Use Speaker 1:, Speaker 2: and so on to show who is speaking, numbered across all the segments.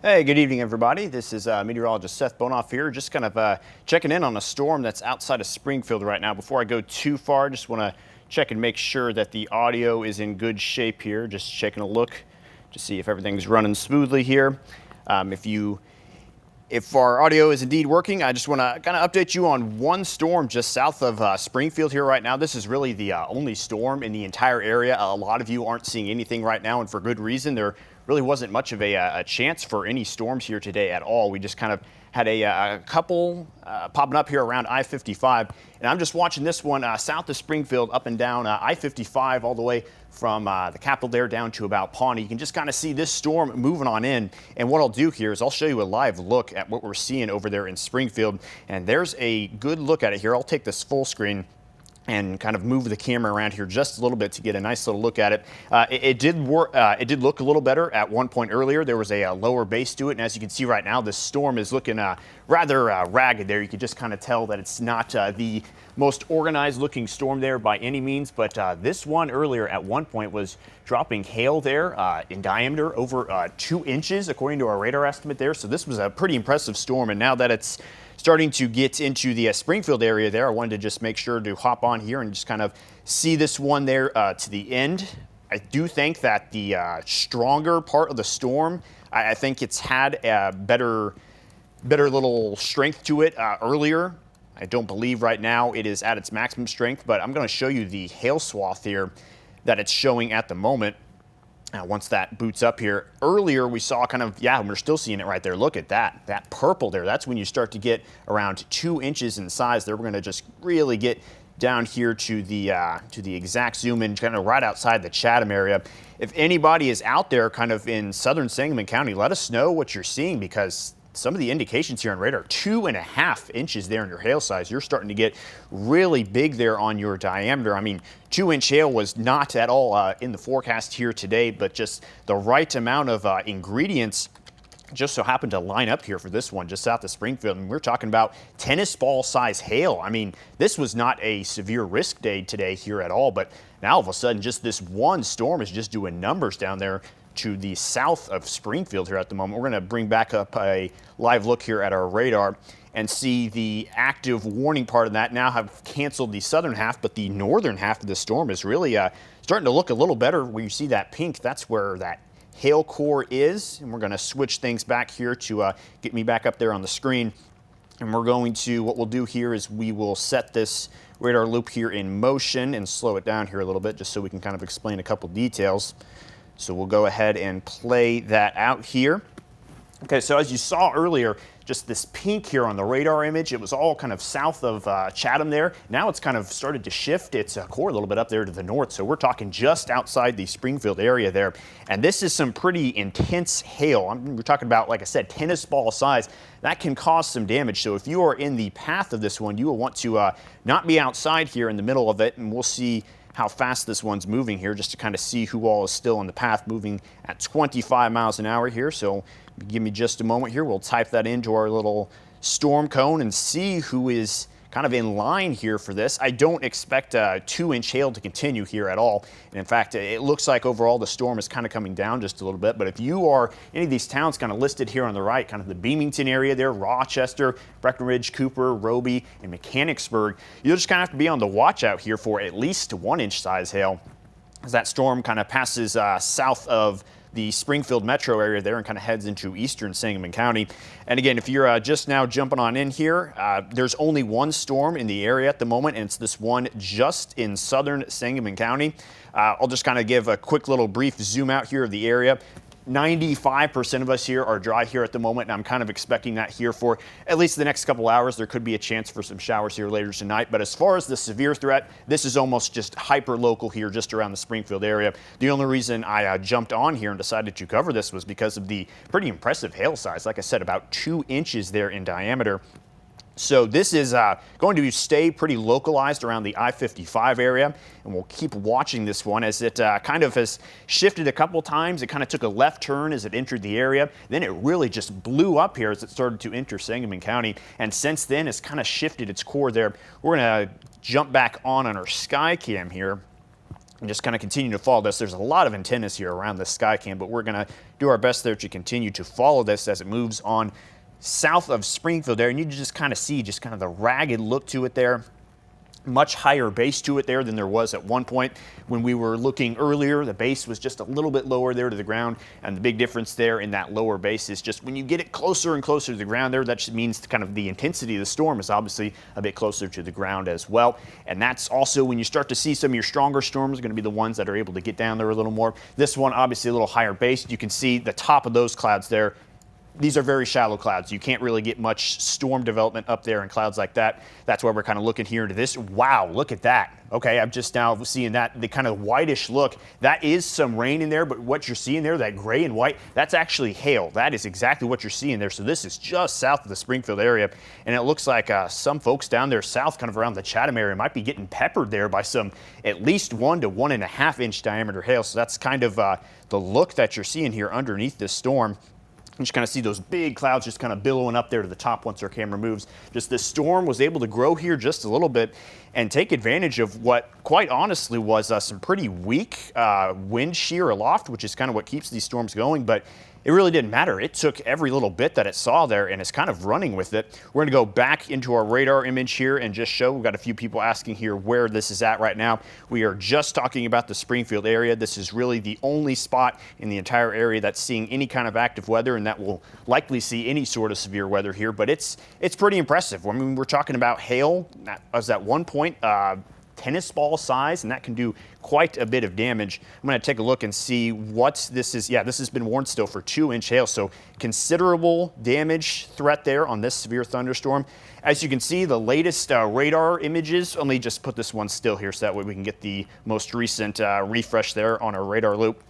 Speaker 1: Hey, good evening, everybody. This is Meteorologist Seth Bohnhoff here, just kind of checking in on a storm that's outside of Springfield right now. Before I go too far, just want to check and make sure that the audio is in good shape here. Just checking a look to see if everything's running smoothly here. If our audio is indeed working, I just want to kind of update you on one storm just south of Springfield here right now. This is really the only storm in the entire area. A lot of you aren't seeing anything right now, and for good reason. There really wasn't much of a chance for any storms here today at all. We just kind of had a couple popping up here around I-55, and I'm just watching this one south of Springfield, up and down I-55, all the way from the capital there down to about Pawnee. You can just kind of see this storm moving on in, and what I'll do here is I'll show you a live look at what we're seeing over there in Springfield, and there's a good look at it here. I'll take this full screen and kind of move the camera around here just a little bit to get a nice little look at it. It did look a little better at one point earlier. There was a lower base to it, and as you can see right now, this storm is looking rather ragged there. You can just kind of tell that it's not the most organized looking storm there by any means, but this one earlier at one point was dropping hail there in diameter over 2 inches according to our radar estimate there. So this was a pretty impressive storm, and now that it's starting to get into the Springfield area there, I wanted to just make sure to hop on here and just kind of see this one there to the end. I do think that the stronger part of the storm, I think it's had a better little strength to it earlier. I don't believe right now it is at its maximum strength, but I'm going to show you the hail swath here that it's showing at the moment. Once that boots up here, earlier we saw kind of, yeah, we're still seeing it right there. Look at that purple there. That's when you start to get around 2 inches in size there. We're going to just really get down here to the exact zoom in, kind of right outside the Chatham area. If anybody is out there kind of in southern Sangamon County, let us know what you're seeing, because some of the indications here on radar, 2.5 inches there in your hail size. You're starting to get really big there on your diameter. I mean, 2-inch hail was not at all in the forecast here today, but just the right amount of ingredients just so happened to line up here for this one just south of Springfield. And we're talking about tennis ball size hail. I mean, this was not a severe risk day today here at all, but now all of a sudden just this one storm is just doing numbers down there to the south of Springfield here at the moment. We're going to bring back up a live look here at our radar and see the active warning part of that now have canceled the southern half, but the northern half of the storm is really starting to look a little better. Where you see that pink, that's where that hail core is. And we're going to switch things back here to get me back up there on the screen. And we're going to, what we'll do here is we will set this radar loop here in motion and slow it down here a little bit just so we can kind of explain a couple details. So we'll go ahead and play that out here. Okay, so as you saw earlier, just this pink here on the radar image, it was all kind of south of Chatham there. Now it's kind of started to shift its core a little bit up there to the north. So we're talking just outside the Springfield area there. And this is some pretty intense hail. We're talking about, like I said, tennis ball size. That can cause some damage. So if you are in the path of this one, you will want to not be outside here in the middle of it. And we'll see how fast this one's moving here just to kind of see who all is still in the path, moving at 25 miles an hour here. So give me just a moment here. We'll type that into our little storm cone and see who is kind of in line here for this. I don't expect a 2-inch hail to continue here at all. And in fact, it looks like overall the storm is kind of coming down just a little bit. But if you are any of these towns kind of listed here on the right, kind of the Beamington area there, Rochester, Breckenridge, Cooper, Roby, and Mechanicsburg, you'll just kind of have to be on the watch out here for at least 1-inch size hail as that storm kind of passes south of the Springfield metro area there and kind of heads into eastern Sangamon County. And again, if you're just now jumping on in here, there's only one storm in the area at the moment, and it's this one just in southern Sangamon County. I'll just kind of give a quick little brief zoom out here of the area. 95% of us here are dry here at the moment, and I'm kind of expecting that here for at least the next couple hours. There could be a chance for some showers here later tonight, but as far as the severe threat, this is almost just hyper local here just around the Springfield area. The only reason I jumped on here and decided to cover this was because of the pretty impressive hail size. Like I said, about 2 inches there in diameter. So this is going to stay pretty localized around the I-55 area, and we'll keep watching this one as it kind of has shifted a couple times. It kind of took a left turn as it entered the area. Then it really just blew up here as it started to enter Sangamon County, and since then it's kind of shifted its core there. We're going to jump back on our sky cam here and just kind of continue to follow this. There's a lot of antennas here around the Skycam, but we're going to do our best there to continue to follow this as it moves on south of Springfield there. And you just kind of see just kind of the ragged look to it there. Much higher base to it there than there was at one point when we were looking earlier. The base was just a little bit lower there to the ground, and the big difference there in that lower base is just when you get it closer and closer to the ground there, that just means kind of the intensity of the storm is obviously a bit closer to the ground as well. And that's also when you start to see some of your stronger storms are going to be the ones that are able to get down there a little more. This one obviously a little higher base. You can see the top of those clouds there. These are very shallow clouds. You can't really get much storm development up there in clouds like that. That's why we're kind of looking here into this. Wow, look at that. Okay, I'm just now seeing that, the kind of whitish look. That is some rain in there, but what you're seeing there, that gray and white, that's actually hail. That is exactly what you're seeing there. So this is just south of the Springfield area, and it looks like some folks down there south, kind of around the Chatham area, might be getting peppered there by some at least 1 to 1.5 inch diameter hail. So that's kind of the look that you're seeing here underneath this storm. You just kind of see those big clouds just kind of billowing up there to the top once our camera moves. Just this storm was able to grow here just a little bit and take advantage of what quite honestly was some pretty weak wind shear aloft, which is kind of what keeps these storms going. But it really didn't matter. It took every little bit that it saw there and it's kind of running with it. We're going to go back into our radar image here and just show. We've got a few people asking here where this is at right now. We are just talking about the Springfield area. This is really the only spot in the entire area that's seeing any kind of active weather, and that will likely see any sort of severe weather here. But it's pretty impressive. I mean, we're talking about hail. That was at one point tennis ball size, and that can do quite a bit of damage. I'm going to take a look and see what this is. Yeah, this has been warned still for 2-inch hail, so considerable damage threat there on this severe thunderstorm. As you can see, the latest radar images, let me just put this one still here so that way we can get the most recent refresh there on our radar loop.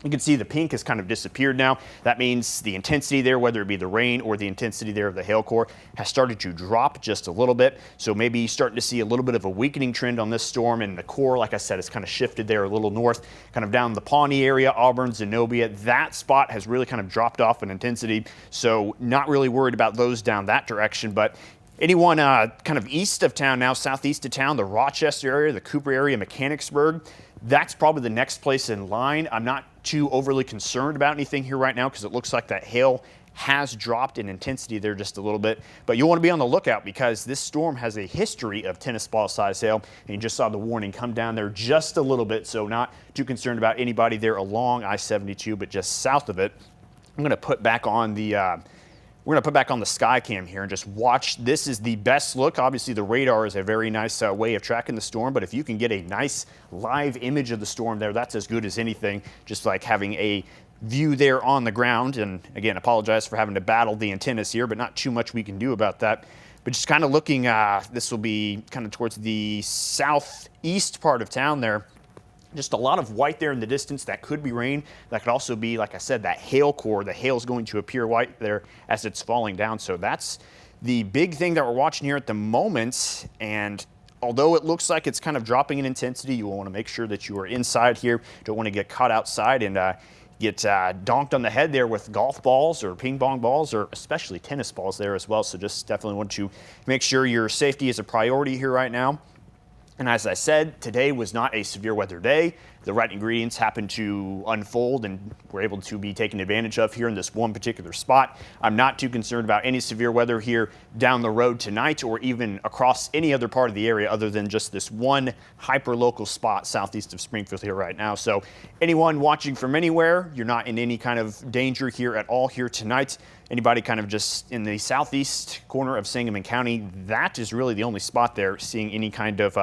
Speaker 1: You can see the pink has kind of disappeared now. That means the intensity there, whether it be the rain or the intensity there of the hail core, has started to drop just a little bit. So maybe starting to see a little bit of a weakening trend on this storm, and the core, like I said, has kind of shifted there a little north, kind of down the Pawnee area, Auburn, Zenobia. That spot has really kind of dropped off in intensity. So not really worried about those down that direction, but anyone kind of east of town now, southeast of town, the Rochester area, the Cooper area, Mechanicsburg, that's probably the next place in line. I'm not too overly concerned about anything here right now because it looks like that hail has dropped in intensity there just a little bit. But you'll want to be on the lookout because this storm has a history of tennis ball size hail, and you just saw the warning come down there just a little bit, so not too concerned about anybody there along I-72, but just south of it. I'm going to put back on the we're going to put back on the Skycam here and just watch. This is the best look. Obviously, the radar is a very nice way of tracking the storm, but if you can get a nice live image of the storm there, that's as good as anything, just like having a view there on the ground. And again, apologize for having to battle the antennas here, but not too much we can do about that. But just kind of looking, this will be kind of towards the southeast part of town there. Just a lot of white there in the distance. That could be rain. That could also be, like I said, that hail core. The hail is going to appear white there as it's falling down. So that's the big thing that we're watching here at the moment. And although it looks like it's kind of dropping in intensity, you will want to make sure that you are inside here. Don't want to get caught outside and get donked on the head there with golf balls or ping pong balls, or especially tennis balls there as well. So just definitely want to make sure your safety is a priority here right now. And as I said, today was not a severe weather day. The right ingredients happened to unfold and were able to be taken advantage of here in this one particular spot. I'm not too concerned about any severe weather here down the road tonight or even across any other part of the area other than just this one hyper-local spot southeast of Springfield here right now. So anyone watching from anywhere, you're not in any kind of danger here at all here tonight. Anybody kind of just in the southeast corner of Sangamon County, that is really the only spot there seeing any kind of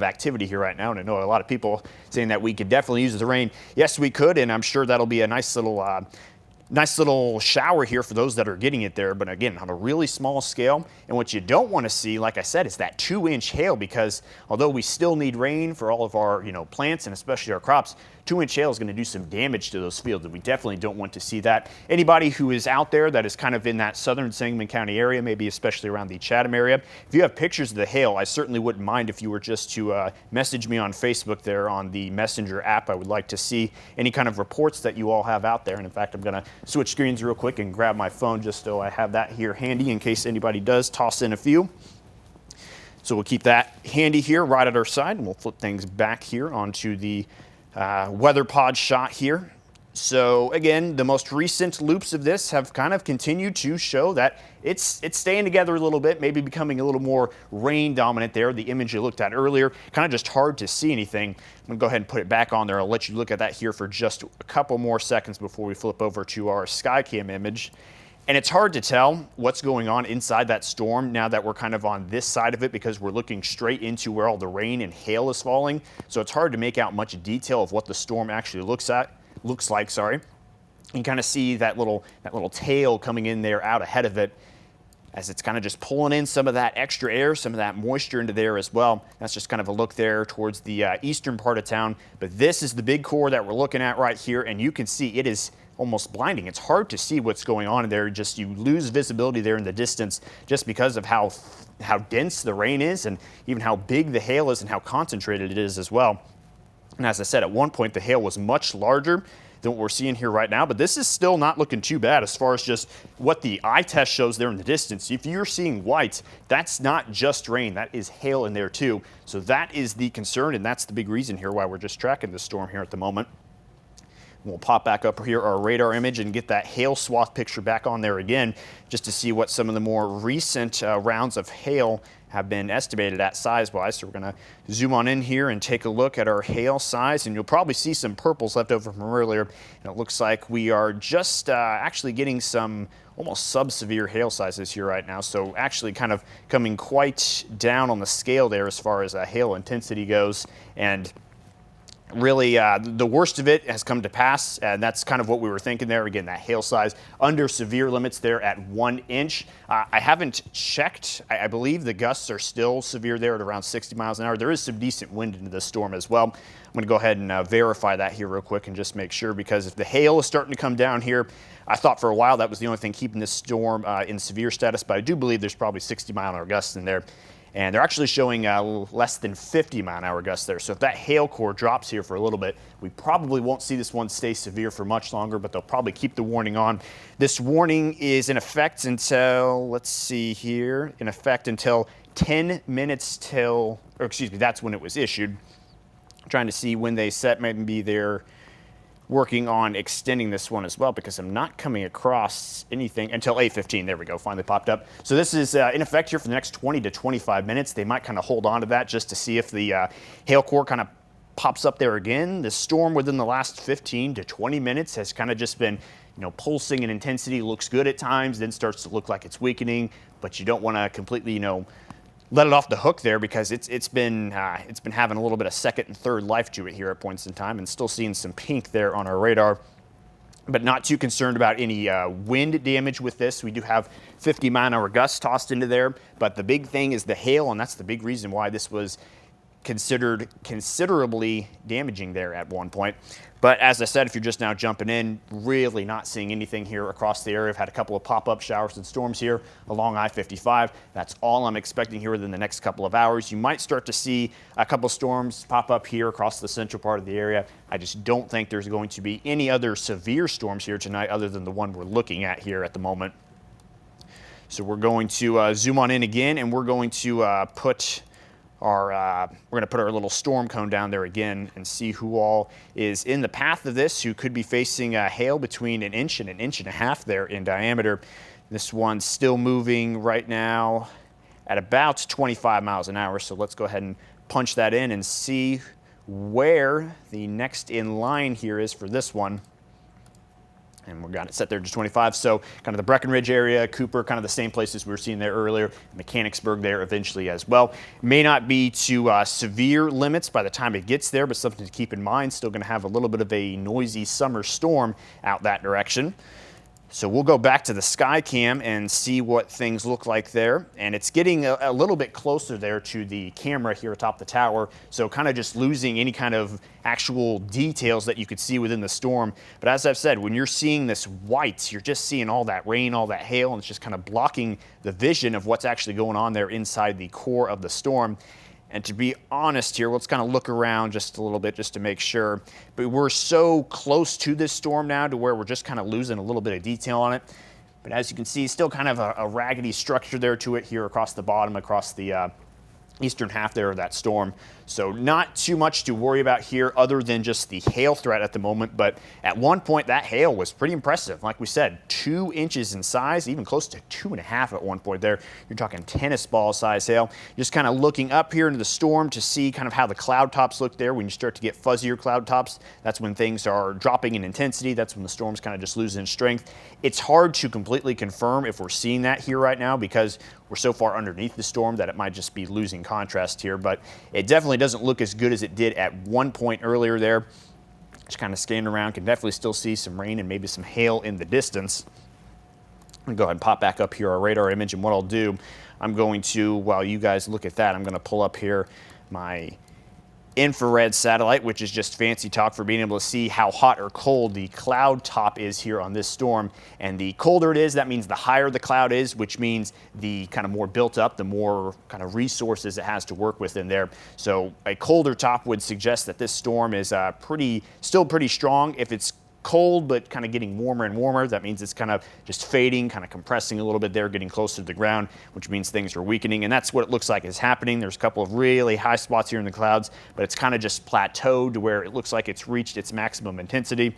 Speaker 1: activity here right now. And I know a lot of people saying that we could definitely use the rain. Yes, we could, and I'm sure that'll be a nice little shower here for those that are getting it there. But again, on a really small scale. And what you don't want to see, like I said, is that 2-inch hail, because although we still need rain for all of our plants and especially our crops, 2-inch hail is going to do some damage to those fields, and we definitely don't want to see that. Anybody who is out there that is kind of in that southern Sangamon County area, maybe especially around the Chatham area, if you have pictures of the hail, I certainly wouldn't mind if you were just to message me on Facebook there on the Messenger app. I would like to see any kind of reports that you all have out there. And in fact, I'm going to switch screens real quick and grab my phone just so I have that here handy in case anybody does toss in a few. So we'll keep that handy here right at our side, and we'll flip things back here onto the weather pod shot here. So again, the most recent loops of this have kind of continued to show that it's staying together a little bit, maybe becoming a little more rain dominant there. The image you looked at earlier, kind of just hard to see anything. I'm gonna go ahead and put it back on there. I'll let you look at that here for just a couple more seconds before we flip over to our Skycam image. And it's hard to tell what's going on inside that storm now that we're kind of on this side of it, because we're looking straight into where all the rain and hail is falling. So it's hard to make out much detail of what the storm actually looks like. You can kind of see that little tail coming in there out ahead of it, as it's kind of just pulling in some of that extra air, some of that moisture into there as well. That's just kind of a look there towards the eastern part of town. But this is the big core that we're looking at right here, and you can see it is almost blinding. It's hard to see what's going on in there. Just you lose visibility there in the distance just because of how dense the rain is, and even how big the hail is and how concentrated it is as well. And as I said, at one point the hail was much larger than what we're seeing here right now, but this is still not looking too bad as far as just what the eye test shows there in the distance. If you're seeing white, that's not just rain, that is hail in there too. So that is the concern, and that's the big reason here why we're just tracking this storm here at the moment. We'll pop back up here our radar image and get that hail swath picture back on there again, just to see what some of the more recent rounds of hail have been estimated at size-wise. So we're going to zoom on in here and take a look at our hail size, and you'll probably see some purples left over from earlier. And it looks like we are just actually getting some almost sub-severe hail sizes here right now. So actually kind of coming quite down on the scale there as far as hail intensity goes. And really, the worst of it has come to pass, and that's kind of what we were thinking there. Again, that hail size under severe limits there at 1 inch. I haven't checked. I believe the gusts are still severe there at around 60 miles an hour. There is some decent wind into this storm as well. I'm going to go ahead and verify that here real quick and just make sure, because if the hail is starting to come down here, I thought for a while that was the only thing keeping this storm in severe status, but I do believe there's probably 60-mile-an-hour gusts in there. And they're actually showing less than 50-mile-an-hour gusts there. So if that hail core drops here for a little bit, we probably won't see this one stay severe for much longer, but they'll probably keep the warning on. This warning is in effect until, let's see here, in effect until 10 minutes till, or excuse me, that's when it was issued. I'm trying to see when they set, maybe they're working on extending this one as well, because I'm not coming across anything until 8:15. There we go, finally popped up. So this is in effect here for the next 20 to 25 minutes. They might kind of hold on to that just to see if the hail core kind of pops up there again. The storm within the last 15 to 20 minutes has kind of just been, pulsing in intensity. Looks good at times, then starts to look like it's weakening, but you don't want to completely, let it off the hook there, because it's been having a little bit of second and third life to it here at points in time, and still seeing some pink there on our radar. But not too concerned about any wind damage with this. We do have 50-mile-an-hour gusts tossed into there, but the big thing is the hail, and that's the big reason why this was considered considerably damaging there at one point. But as I said, if you're just now jumping in, really not seeing anything here across the area. I've had a couple of pop-up showers and storms here along I-55. That's all I'm expecting here within the next couple of hours. You might start to see a couple storms pop up here across the central part of the area. I just don't think there's going to be any other severe storms here tonight other than the one we're looking at here at the moment. So we're going to zoom on in again, and we're going to put our little storm cone down there again and see who all is in the path of this, who could be facing hail between 1 inch and 1.5 inches there in diameter. This one's still moving right now at about 25 miles an hour. So let's go ahead and punch that in and see where the next in line here is for this one. And we've got it set there to 25. So kind of the Breckenridge area, Cooper, kind of the same places we were seeing there earlier, Mechanicsburg there eventually as well. May not be to severe limits by the time it gets there, but something to keep in mind. Still going to have a little bit of a noisy summer storm out that direction. So we'll go back to the Skycam and see what things look like there. And it's getting a little bit closer there to the camera here atop the tower. So kind of just losing any kind of actual details that you could see within the storm. But as I've said, when you're seeing this white, you're just seeing all that rain, all that hail, and it's just kind of blocking the vision of what's actually going on there inside the core of the storm. And to be honest here, let's kind of look around just a little bit just to make sure. But we're so close to this storm now to where we're just kind of losing a little bit of detail on it. But as you can see, still kind of a raggedy structure there to it here across the bottom, across the eastern half there of that storm. So not too much to worry about here other than just the hail threat at the moment. But at one point, that hail was pretty impressive. Like we said, 2 inches in size, even close to 2.5 at one point there. You're talking tennis ball size hail. Just kind of looking up here into the storm to see kind of how the cloud tops look there. When you start to get fuzzier cloud tops, that's when things are dropping in intensity. That's when the storm's kind of just losing strength. It's hard to completely confirm if we're seeing that here right now because we're so far underneath the storm that it might just be losing contrast here, but it definitely doesn't look as good as it did at one point earlier there. Just kind of scanning around, can definitely still see some rain and maybe some hail in the distance. I'm going to go ahead and pop back up here our radar image, and what I'll do, I'm going to, while you guys look at that, I'm going to pull up here my infrared satellite, which is just fancy talk for being able to see how hot or cold the cloud top is here on this storm. And the colder it is, that means the higher the cloud is, which means the kind of more built up, the more kind of resources it has to work with in there. So a colder top would suggest that this storm is still pretty strong. If it's cold but kind of getting warmer and warmer, that means it's kind of just fading, kind of compressing a little bit there, getting closer to the ground, which means things are weakening, and that's what it looks like is happening. There's a couple of really high spots here in the clouds, but it's kind of just plateaued to where it looks like it's reached its maximum intensity.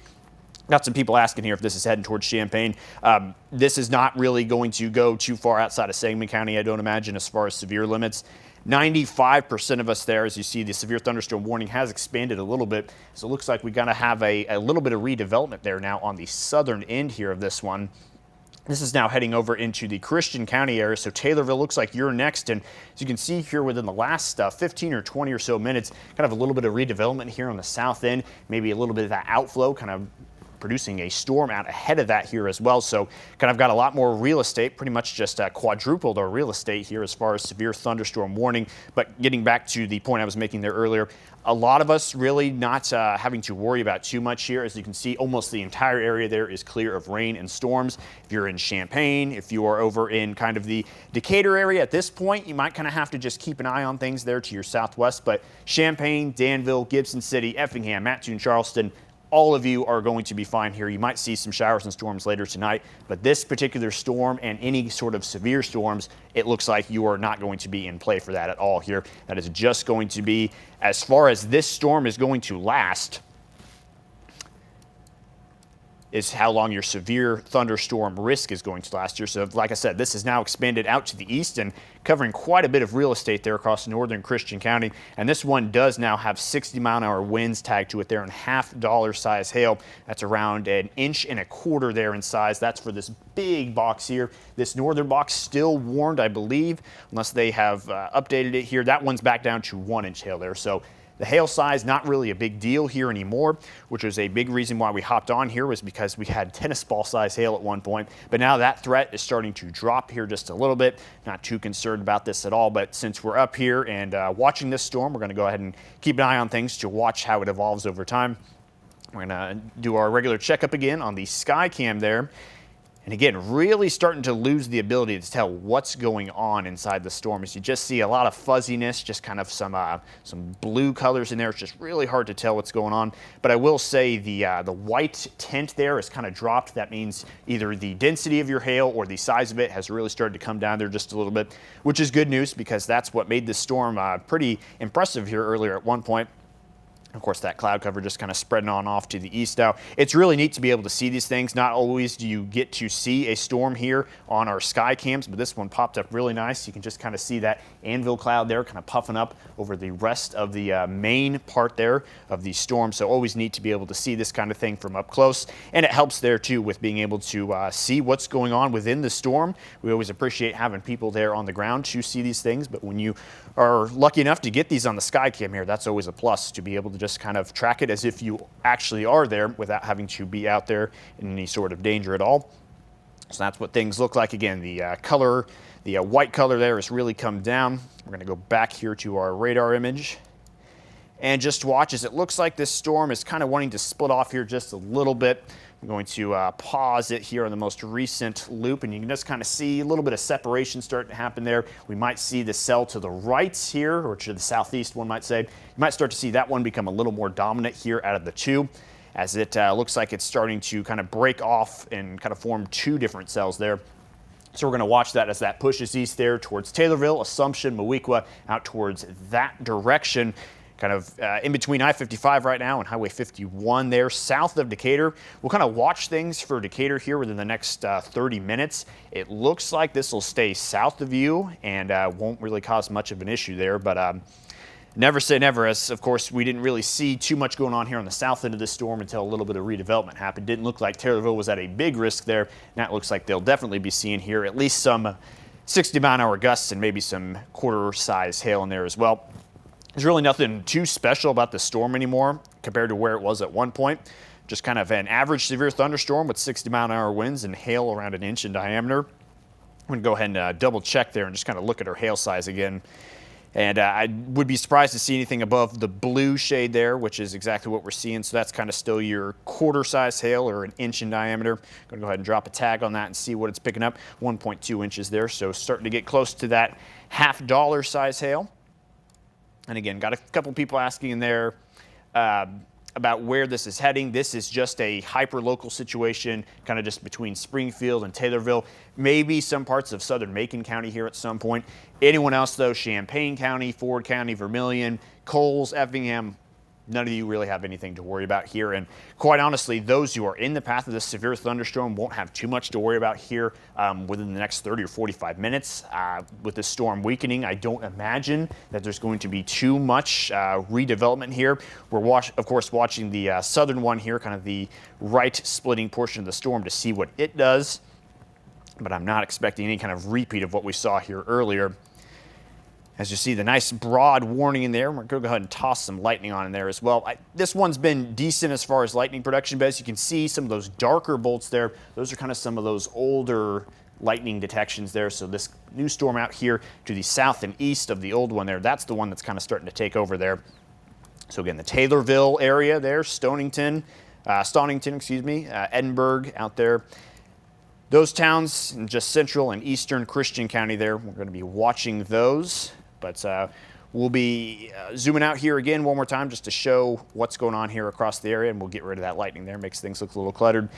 Speaker 1: Got some people asking here if this is heading towards Champaign. This is not really going to go too far outside of Sangamon County, I don't imagine, as far as severe limits. 95% of us there, as you see, the severe thunderstorm warning has expanded a little bit. So it looks like we're going to have a little bit of redevelopment there now on the southern end here of this one. This is now heading over into the Christian County area, so Taylorville looks like you're next. And as you can see here within the last 15 or 20 or so minutes, kind of a little bit of redevelopment here on the south end, maybe a little bit of that outflow kind of producing a storm out ahead of that here as well. So kind of got a lot more real estate, pretty much just quadrupled our real estate here as far as severe thunderstorm warning. But getting back to the point I was making there earlier, a lot of us really not having to worry about too much here. As you can see, almost the entire area there is clear of rain and storms. If you're in Champaign, if you are over in kind of the Decatur area at this point, you might kind of have to just keep an eye on things there to your southwest. But Champaign, Danville, Gibson City, Effingham, Mattoon, Charleston, all of you are going to be fine here. You might see some showers and storms later tonight, but this particular storm and any sort of severe storms, it looks like you are not going to be in play for that at all here. That is just going to be, as far as this storm is going to last, is how long your severe thunderstorm risk is going to last here. So like I said, this is now expanded out to the east and covering quite a bit of real estate there across northern Christian County. And this one does now have 60-mile-an-hour winds tagged to it there and $half size hail. That's around 1.25 inches there in size. That's for this big box here. This northern box still warned, I believe, unless they have updated it here. That one's back down to 1-inch hail there. So the hail size, not really a big deal here anymore, which was a big reason why we hopped on here, was because we had tennis ball size hail at one point. But now that threat is starting to drop here just a little bit. Not too concerned about this at all, but since we're up here and watching this storm, we're going to go ahead and keep an eye on things to watch how it evolves over time. We're going to do our regular checkup again on the sky cam there. And again, really starting to lose the ability to tell what's going on inside the storm. As you just see a lot of fuzziness, just kind of some blue colors in there. It's just really hard to tell what's going on. But I will say the white tint there has kind of dropped. That means either the density of your hail or the size of it has really started to come down there just a little bit, which is good news because that's what made this storm pretty impressive here earlier at one point. Of course, that cloud cover just kind of spreading on off to the east now. It's really neat to be able to see these things. Not always do you get to see a storm here on our sky cams, but this one popped up really nice. You can just kind of see that anvil cloud there kind of puffing up over the rest of the main part there of the storm. So always neat to be able to see this kind of thing from up close. And it helps there too with being able to see what's going on within the storm. We always appreciate having people there on the ground to see these things, but when you are lucky enough to get these on the sky cam here, that's always a plus to be able to just kind of track it as if you actually are there without having to be out there in any sort of danger at all. So that's what things look like. Again, the color, the white color there has really come down. We're going to go back here to our radar image and just watch as it looks like this storm is kind of wanting to split off here just a little bit. I'm going to pause it here on the most recent loop, and you can just kind of see a little bit of separation starting to happen there. We might see the cell to the right here, or to the southeast, one might say. You might start to see that one become a little more dominant here out of the two, as it looks like it's starting to kind of break off and kind of form two different cells there. So we're going to watch that as that pushes east there towards Taylorville, Assumption, Moweaqua, out towards that direction. Kind of in between I-55 right now and Highway 51 there, south of Decatur. We'll kind of watch things for Decatur here within the next 30 minutes. It looks like this will stay south of you and won't really cause much of an issue there, but never say never, as of course we didn't really see too much going on here on the south end of this storm until a little bit of redevelopment happened. Didn't look like Taylorville was at a big risk there. Now it looks like they'll definitely be seeing here at least some 60-mile-an-hour gusts and maybe some quarter-size hail in there as well. There's really nothing too special about the storm anymore compared to where it was at one point. Just kind of an average severe thunderstorm with 60-mile-an-hour winds and hail around an inch in diameter. I'm going to go ahead and double check there and just kind of look at our hail size again. And I would be surprised to see anything above the blue shade there, which is exactly what we're seeing. So that's kind of still your quarter-size hail or an inch in diameter. I'm going to go ahead and drop a tag on that and see what it's picking up. 1.2 inches there, so starting to get close to that $half size hail. And again, got a couple people asking in there about where this is heading. This is just a hyper-local situation, kind of just between Springfield and Taylorville. Maybe some parts of southern Macon County here at some point. Anyone else, though, Champaign County, Ford County, Vermilion, Coles, Effingham, none of you really have anything to worry about here. And quite honestly, those who are in the path of this severe thunderstorm won't have too much to worry about here within the next 30 or 45 minutes. With the storm weakening, I don't imagine that there's going to be too much redevelopment here. We're, of course, watching the southern one here, kind of the right splitting portion of the storm to see what it does. But I'm not expecting any kind of repeat of what we saw here earlier. As you see, the nice broad warning in there. We're going to go ahead and toss some lightning on in there as well. This one's been decent as far as lightning production, but as you can see, some of those darker bolts there, those are kind of some of those older lightning detections there. So this new storm out here to the south and east of the old one there, that's the one that's kind of starting to take over there. So again, the Taylorville area there, Stonington, Edinburgh out there. Those towns in just central and eastern Christian County there, we're going to be watching those. But we'll be zooming out here again one more time just to show what's going on here across the area, and we'll get rid of that lightning there. Makes things look a little cluttered.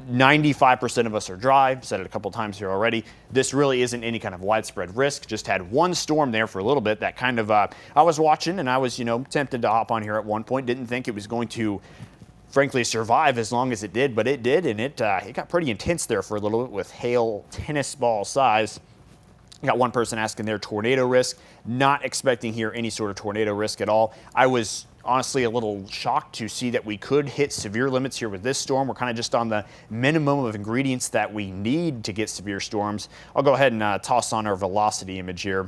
Speaker 1: 95% of us are dry. I've said it a couple times here already. This really isn't any kind of widespread risk. Just had one storm there for a little bit that kind of, I was watching and I was, tempted to hop on here at one point. Didn't think it was going to frankly survive as long as it did, but it did, and it got pretty intense there for a little bit with hail tennis ball size. Got one person asking their tornado risk. Not expecting here any sort of tornado risk at all. I was honestly a little shocked to see that we could hit severe limits here with this storm. We're kind of just on the minimum of ingredients that we need to get severe storms. I'll go ahead and toss on our velocity image here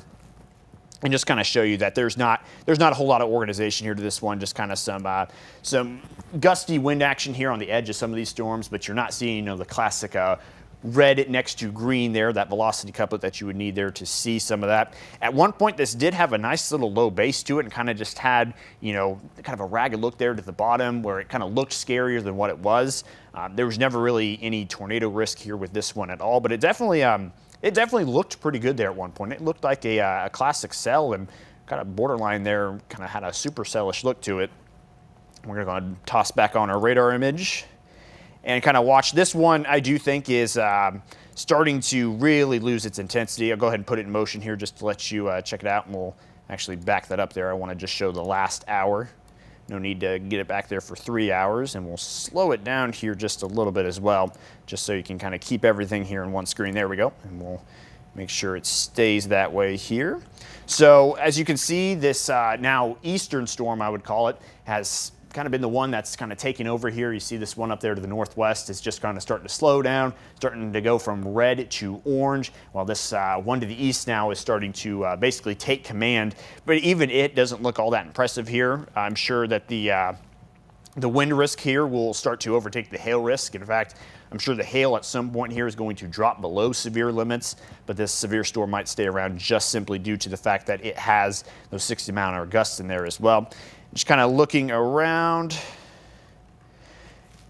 Speaker 1: and just kind of show you that there's not a whole lot of organization here to this one. Just kind of some gusty wind action here on the edge of some of these storms, but you're not seeing the classic red next to green there, that velocity couplet that you would need there to see some of that. At one point, this did have a nice little low base to it and kind of just had, kind of a ragged look there to the bottom where it kind of looked scarier than what it was. There was never really any tornado risk here with this one at all, but it definitely looked pretty good there at one point. It looked like a classic cell and kind of borderline there, kind of had a supercellish look to it. We're going to go ahead and toss back on our radar image and kind of watch. This one I do think is starting to really lose its intensity. I'll go ahead and put it in motion here just to let you check it out, and we'll actually back that up there. I want to just show the last hour. No need to get it back there for 3 hours, and we'll slow it down here just a little bit as well, just so you can kind of keep everything here in one screen. There we go, and we'll make sure it stays that way here. So as you can see, this now eastern storm, I would call it, has kind of been the one that's kind of taken over here. You see this one up there to the northwest is just kind of starting to slow down, starting to go from red to orange, while this one to the east now is starting to basically take command. But even it doesn't look all that impressive here. I'm sure that the wind risk here will start to overtake the hail risk. In fact, I'm sure the hail at some point here is going to drop below severe limits, but this severe storm might stay around just simply due to the fact that it has those 60-mile-an-hour gusts in there as well. Just kind of looking around.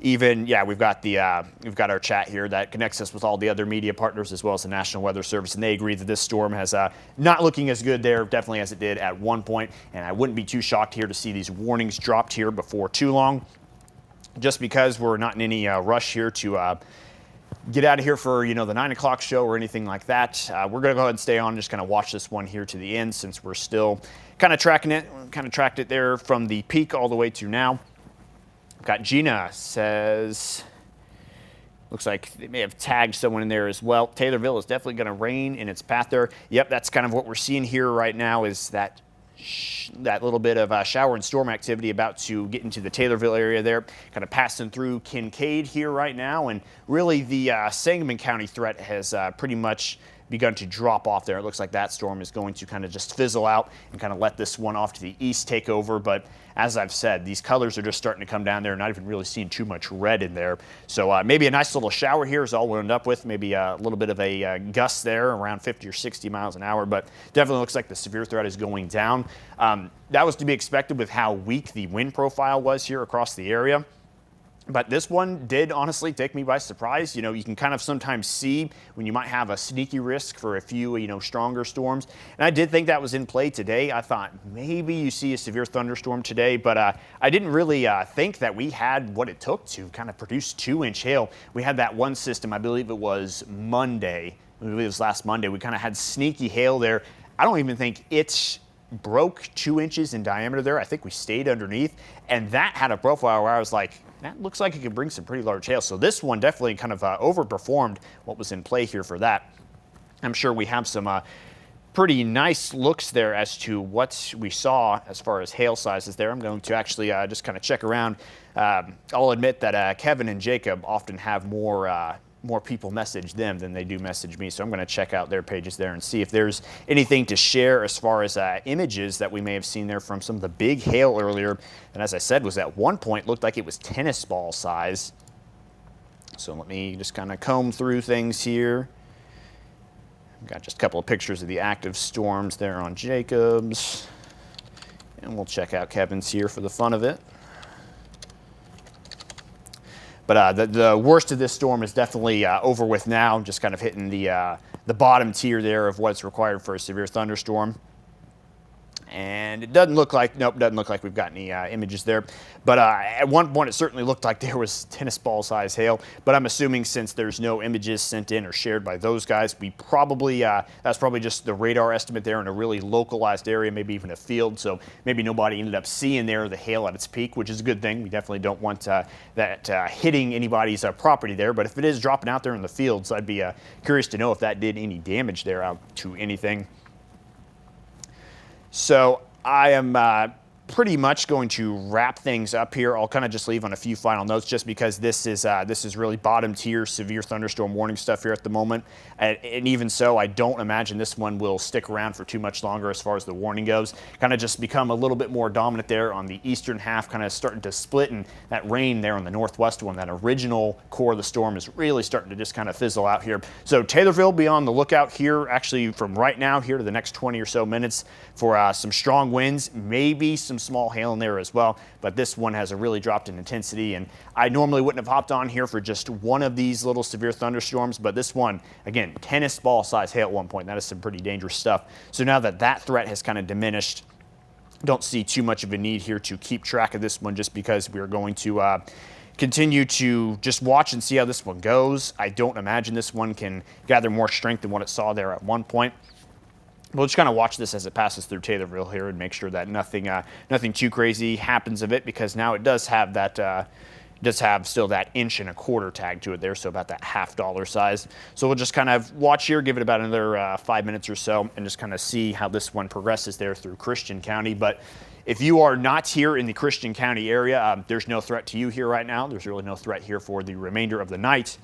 Speaker 1: Even, yeah, we've got our chat here that connects us with all the other media partners as well as the National Weather Service, and they agree that this storm has not looking as good there, definitely as it did at one point. And I wouldn't be too shocked here to see these warnings dropped here before too long, just because we're not in any rush here to get out of here for, the 9 o'clock show or anything like that. We're going to go ahead and stay on and just kind of watch this one here to the end, since we're still kind of tracking it. Kind of tracked it there from the peak all the way to now. Got Gina says, looks like they may have tagged someone in there as well. Taylorville is definitely going to rain in its path there. Yep, that's kind of what we're seeing here right now, is that little bit of shower and storm activity about to get into the Taylorville area there, kind of passing through Kincaid here right now. And really the Sangamon County threat has pretty much begun to drop off there. It looks like that storm is going to kind of just fizzle out and kind of let this one off to the east take over. But as I've said, these colors are just starting to come down there, not even really seeing too much red in there. So maybe a nice little shower here is all we'll end up with. Maybe a little bit of a gust there around 50 or 60 miles an hour, but definitely looks like the severe threat is going down. That was to be expected with how weak the wind profile was here across the area. But this one did honestly take me by surprise. You can kind of sometimes see when you might have a sneaky risk for a few, stronger storms. And I did think that was in play today. I thought maybe you see a severe thunderstorm today, but I didn't really think that we had what it took to kind of produce 2-inch hail. We had that one system, I believe it was Monday. I believe it was last Monday. We kind of had sneaky hail there. I don't even think it broke 2 inches in diameter there. I think we stayed underneath, and that had a profile where I was like, that looks like it could bring some pretty large hail. So this one definitely kind of overperformed what was in play here for that. I'm sure we have some pretty nice looks there as to what we saw as far as hail sizes there. I'm going to actually just kind of check around. I'll admit that Kevin and Jacob often have more people message them than they do message me. So I'm going to check out their pages there and see if there's anything to share as far as images that we may have seen there from some of the big hail earlier. And as I said, was at one point looked like it was tennis ball size. So let me just kind of comb through things here. I've got just a couple of pictures of the active storms there on Jacob's. And we'll check out Kevin's here for the fun of it. But the worst of this storm is definitely over with now, just kind of hitting the bottom tier there of what's required for a severe thunderstorm. And it doesn't look like, nope, doesn't look like we've got any images there. But at one point, it certainly looked like there was tennis ball size hail. But I'm assuming since there's no images sent in or shared by those guys, we probably, that's probably just the radar estimate there in a really localized area, maybe even a field. So maybe nobody ended up seeing there the hail at its peak, which is a good thing. We definitely don't want that hitting anybody's property there. But if it is dropping out there in the fields, I'd be curious to know if that did any damage there out to anything. So I am pretty much going to wrap things up here. I'll kind of just leave on a few final notes just because this is really bottom tier severe thunderstorm warning stuff here at the moment. And even so, I don't imagine this one will stick around for too much longer as far as the warning goes. Kind of just become a little bit more dominant there on the eastern half, kind of starting to split, and that rain there on the northwest one, that original core of the storm is really starting to just kind of fizzle out here. So Taylorville, be on the lookout here actually from right now here to the next 20 or so minutes for some strong winds, maybe some small hail in there as well, but this one has a really dropped in intensity, and I normally wouldn't have hopped on here for just one of these little severe thunderstorms, but this one, again, tennis ball size hail at one point. That is some pretty dangerous stuff. So now that that threat has kind of diminished, don't see too much of a need here to keep track of this one, just because we're going to continue to just watch and see how this one goes. I don't imagine this one can gather more strength than what it saw there at one point. We'll just kind of watch this as it passes through Taylorville here and make sure that nothing too crazy happens of it, because now it does have that still that 1.25" tag to it there, so about that $half size. So we'll just kind of watch here, give it about another 5 minutes or so, and just kind of see how this one progresses there through Christian County. But if you are not here in the Christian County area, there's no threat to you here right now. There's really no threat here for the remainder of the night.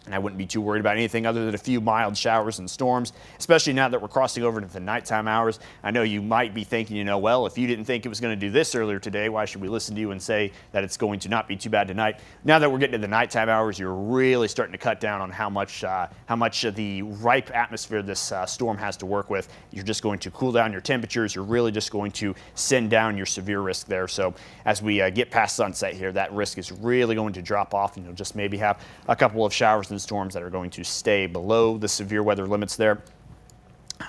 Speaker 1: And I wouldn't be too worried about anything other than a few mild showers and storms, especially now that we're crossing over into the nighttime hours. I know you might be thinking, well, if you didn't think it was going to do this earlier today, why should we listen to you and say that it's going to not be too bad tonight? Now that we're getting to the nighttime hours, you're really starting to cut down on how much of the ripe atmosphere this storm has to work with. You're just going to cool down your temperatures. You're really just going to send down your severe risk there. So as we get past sunset here, that risk is really going to drop off, and you'll just maybe have a couple of showers and storms that are going to stay below the severe weather limits there.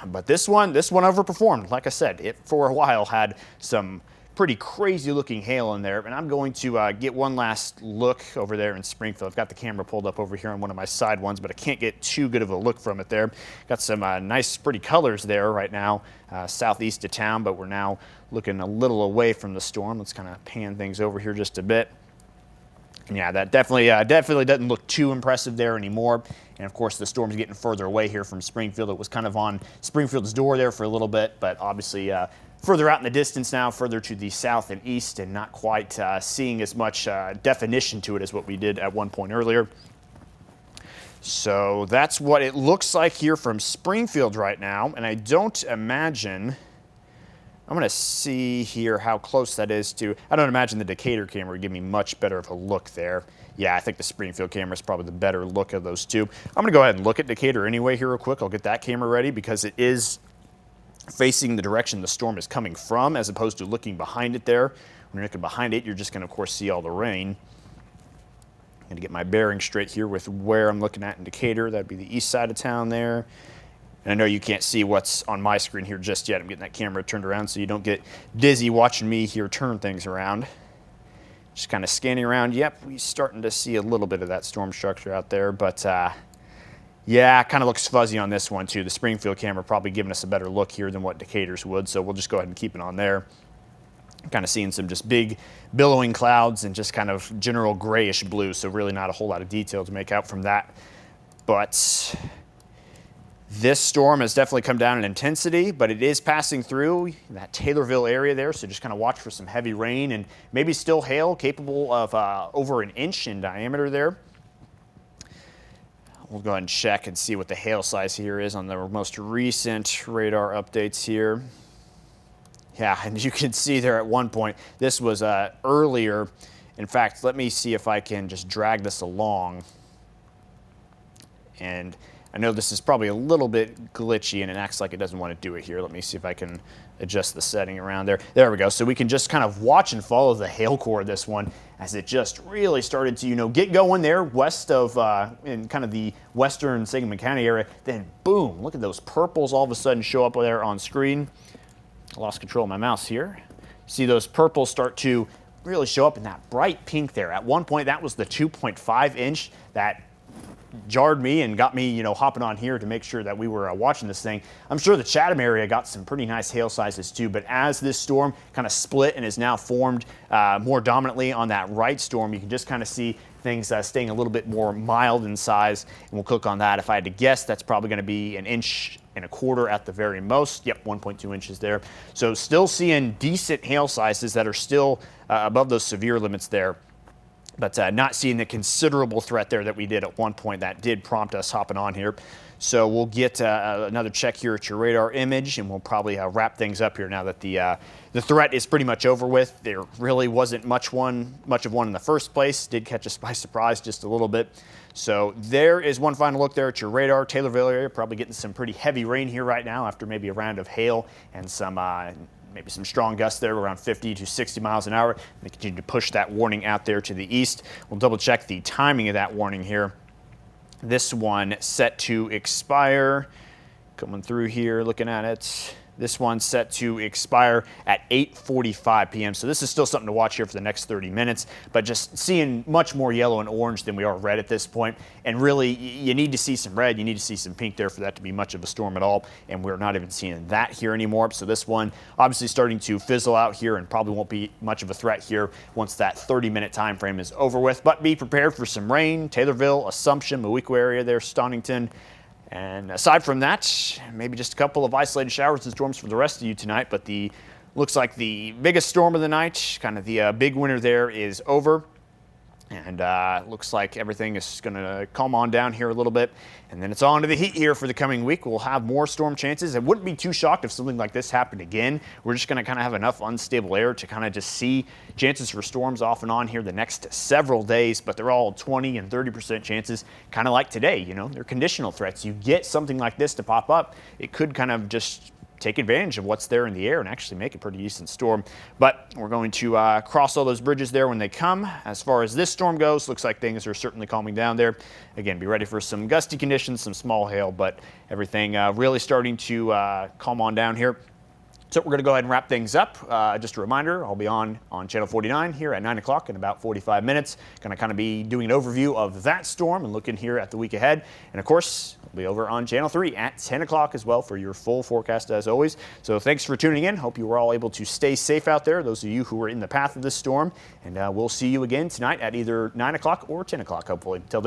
Speaker 1: But this one overperformed. Like I said, it for a while had some pretty crazy looking hail in there. And I'm going to get one last look over there in Springfield. I've got the camera pulled up over here on one of my side ones, but I can't get too good of a look from it there. Got some nice pretty colors there right now, southeast of town, but we're now looking a little away from the storm. Let's kind of pan things over here just a bit. Yeah, that definitely doesn't look too impressive there anymore. And of course, the storm's getting further away here from Springfield. It was kind of on Springfield's door there for a little bit, but obviously further out in the distance now, further to the south and east, and not quite seeing as much definition to it as what we did at one point earlier. So that's what it looks like here from Springfield right now. And I don't imagine, I'm going to see here how close that is to, I don't imagine the Decatur camera would give me much better of a look there. Yeah, I think the Springfield camera is probably the better look of those two. I'm going to go ahead and look at Decatur anyway here real quick. I'll get that camera ready because it is facing the direction the storm is coming from as opposed to looking behind it there. When you're looking behind it, you're just going to, of course, see all the rain. I'm going to get my bearing straight here with where I'm looking at in Decatur. That'd be the east side of town there. And I know you can't see what's on my screen here just yet. I'm getting that camera turned around so you don't get dizzy watching me here turn things around. Just kind of scanning around. Yep, we're starting to see a little bit of that storm structure out there, but yeah, kind of looks fuzzy on this one too. The Springfield camera probably giving us a better look here than what Decatur's would, so we'll just go ahead and keep it on there. Kind of seeing some just big billowing clouds and just kind of general grayish blue, so really not a whole lot of detail to make out from that. But this storm has definitely come down in intensity, but it is passing through that Taylorville area there, so just kind of watch for some heavy rain and maybe still hail capable of over an inch in diameter there. We'll go ahead and check and see what the hail size here is on the most recent radar updates here. Yeah, and you can see there at one point, this was earlier. In fact, let me see if I can just drag this along. And I know this is probably a little bit glitchy and it acts like it doesn't want to do it here. Let me see if I can adjust the setting around there. There we go. So we can just kind of watch and follow the hail core of this one as it just really started to, get going there west of, in kind of the western Sangamon County area. Then boom, look at those purples all of a sudden show up there on screen. I lost control of my mouse here. See those purples start to really show up in that bright pink there. At one point, that was the 2.5 inch that jarred me and got me, hopping on here to make sure that we were watching this thing. I'm sure the Chatham area got some pretty nice hail sizes too, but as this storm kind of split and is now formed more dominantly on that right storm, you can just kind of see things staying a little bit more mild in size, and we'll click on that. If I had to guess, that's probably going to be 1.25 inches at the very most. Yep, 1.2 inches there. So still seeing decent hail sizes that are still above those severe limits there. But not seeing the considerable threat there that we did at one point that did prompt us hopping on here. So we'll get another check here at your radar image, and we'll probably wrap things up here now that the threat is pretty much over with. There really wasn't much of one in the first place. Did catch us by surprise just a little bit. So there is one final look there at your radar. Taylorville area probably getting some pretty heavy rain here right now after maybe a round of hail and some maybe some strong gusts there around 50 to 60 miles an hour. They continue to push that warning out there to the east. We'll double check the timing of that warning here. This one set to expire. Coming through here, looking at it. This one's set to expire at 8:45 p.m. So this is still something to watch here for the next 30 minutes, but just seeing much more yellow and orange than we are red at this point. And really, you need to see some red, you need to see some pink there for that to be much of a storm at all. And we're not even seeing that here anymore. So this one obviously starting to fizzle out here and probably won't be much of a threat here once that 30-minute time frame is over with. But be prepared for some rain. Taylorville, Assumption, Moweaqua area there, Stonington. And aside from that, maybe just a couple of isolated showers and storms for the rest of you tonight, but looks like the biggest storm of the night, kind of the big winter there, is over. And looks like everything is going to calm on down here a little bit. And then it's on to the heat here for the coming week. We'll have more storm chances. I wouldn't be too shocked if something like this happened again. We're just going to kind of have enough unstable air to kind of just see chances for storms off and on here the next several days. But they're all 20 and 30% chances, kind of like today. They're conditional threats. You get something like this to pop up, it could kind of just take advantage of what's there in the air and actually make a pretty decent storm. But we're going to cross all those bridges there when they come. As far as this storm goes, looks like things are certainly calming down there. Again, be ready for some gusty conditions, some small hail, but everything really starting to calm on down here. So we're going to go ahead and wrap things up. Just a reminder, I'll be on Channel 49 here at 9 o'clock in about 45 minutes. Going to kind of be doing an overview of that storm and looking here at the week ahead. And of course, I'll be over on Channel 3 at 10 o'clock as well for your full forecast as always. So thanks for tuning in. Hope you were all able to stay safe out there, those of you who were in the path of this storm. And we'll see you again tonight at either 9 o'clock or 10 o'clock, hopefully. Till then.